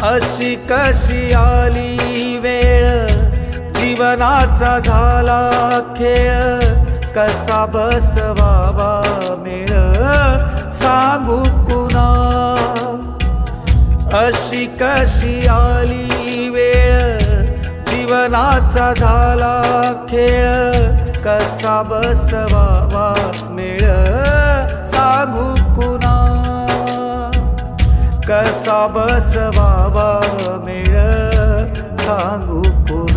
अशी कशी आली वेळ, जीवनाचा झाला खेळ, कसा बसवावा मेळ सांगू कुणा. अशी कशी आली वेळ, जीवनाचा झाला खेळ, कसा बसवावा मेळ सांगू कुणा. कसा बसवावा मेळ सांगू कुणा.